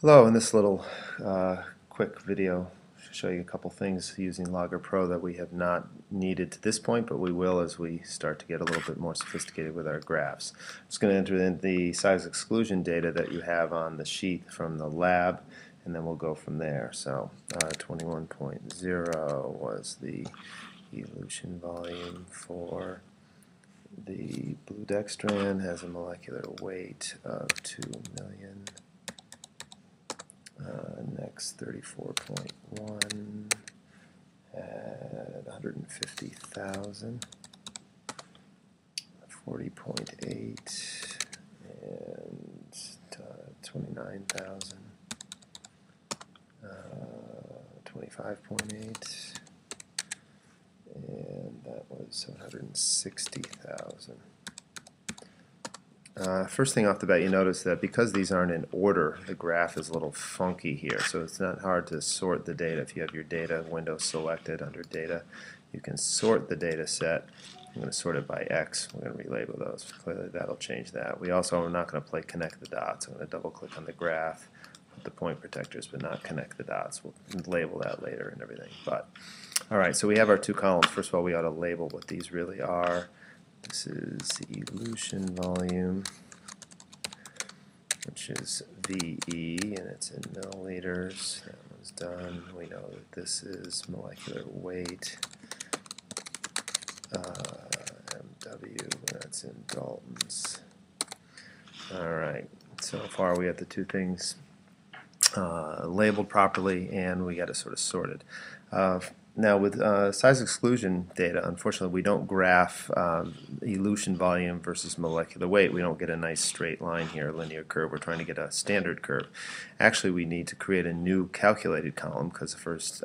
Hello, in this little quick video, I'll show you a couple things using Logger Pro that we have not needed to this point, but we will as we start to get a little bit more sophisticated with our graphs. I'm just going to enter in the size exclusion data that you have on the sheet from the lab, and then we'll go from there. So 21.0 was the elution volume for the blue dextran, has a molecular weight of 2 million. Next 34.1 at 150,000, 40.8 and 29,000, 25.8, and that was 760,000. First thing off the bat, you notice that because these aren't in order, the graph is a little funky here, so it's not hard to sort the data. If you have your data window selected under data, you can sort the data set. I'm going to sort it by X. We're going to relabel those. Clearly that'll change that. We also are not going to play connect the dots. I'm going to double click on the graph, put the point protectors, but not connect the dots. We'll label that later and everything. But alright, so we have our two columns. First of all, we ought to label what these really are. This is the elution volume, which is VE, and it's in milliliters. That one's done. We know that this is molecular weight, MW, that's in Daltons. Alright, so far we have the two things labeled properly, and we got it sort of sorted. Now with size exclusion data, unfortunately we don't graph elution volume versus molecular weight. We don't get a nice straight line here, a linear curve. We're trying to get a standard curve. Actually, we need to create a new calculated column, because the first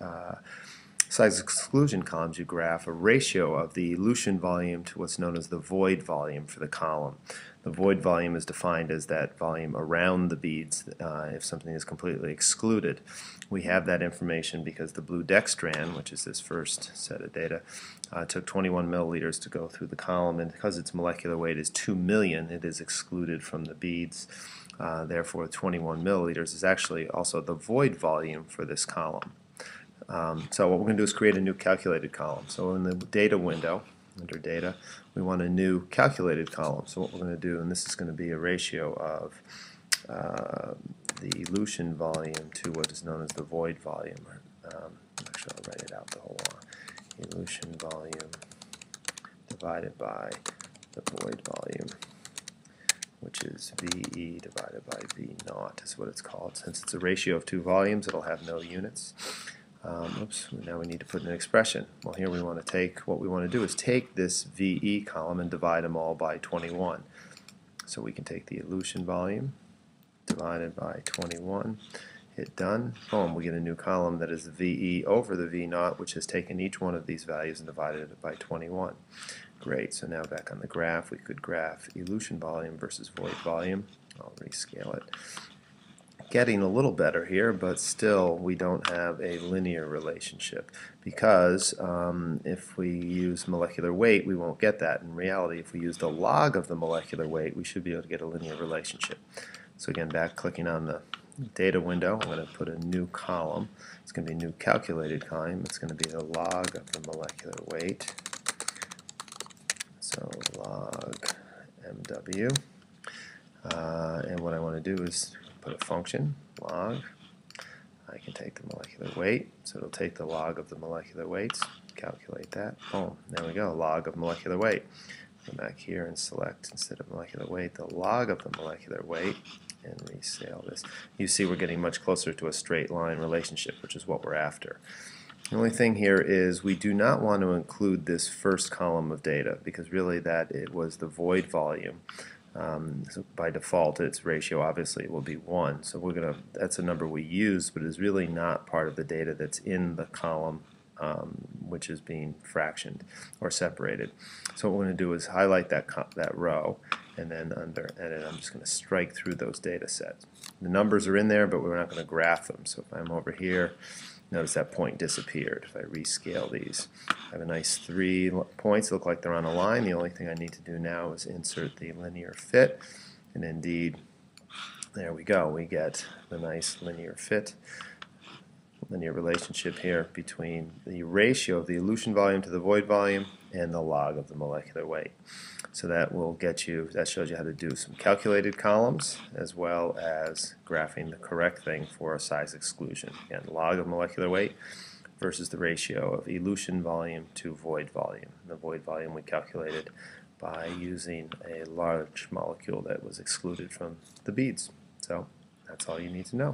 size exclusion columns you graph a ratio of the elution volume to what's known as the void volume for the column. The void volume is defined as that volume around the beads if something is completely excluded. We have that information because the blue dextran, which is this first set of data, took 21 milliliters to go through the column, and because its molecular weight is 2 million, it is excluded from the beads. Therefore 21 milliliters is actually also the void volume for this column. So what we're going to do is create a new calculated column. So in the data window, under data, we want a new calculated column. So what we're going to do, and this is going to be a ratio of the elution volume to what is known as the void volume. Actually, I'll write it out the whole long. Elution volume divided by the void volume, which is VE divided by V naught is what it's called. Since it's a ratio of two volumes, it'll have no units. Oops, now we need to put an expression. Well, here we want to take, what we want to do is take this VE column and divide them all by 21. So we can take the elution volume divided by 21, hit done, boom, we get a new column that is the VE over the V naught, which has taken each one of these values and divided it by 21. Great, so now back on the graph, we could graph elution volume versus void volume. I'll rescale it. Getting a little better here, but still we don't have a linear relationship, because if we use molecular weight, we won't get that. In reality, if we use the log of the molecular weight, we should be able to get a linear relationship. So again, back clicking on the data window, I'm going to put a new column. It's going to be a new calculated column. It's going to be the log of the molecular weight. So log MW. And what I want to do is put a function, log. I can take the molecular weight, so it'll take the log of the molecular weights, calculate that, boom, there we go, log of molecular weight. Go back here and select, instead of molecular weight, the log of the molecular weight, and rescale this. You see we're getting much closer to a straight line relationship, which is what we're after. The only thing here is we do not want to include this first column of data, because really it was the void volume. So by default, its ratio obviously will be 1. So that's a number we use, but is really not part of the data that's in the column which is being fractioned or separated. So what we're going to do is highlight that row, and then under edit, I'm just going to strike through those data sets. The numbers are in there, but we're not going to graph them. So if I'm over here, notice that point disappeared. If I rescale these, I have a nice 3 points that look like they're on a line. The only thing I need to do now is insert the linear fit, and indeed there we go. We get the nice linear relationship here between the ratio of the elution volume to the void volume and the log of the molecular weight. So that shows you how to do some calculated columns as well as graphing the correct thing for a size exclusion. Again, log of molecular weight versus the ratio of elution volume to void volume. The void volume we calculated by using a large molecule that was excluded from the beads. So that's all you need to know.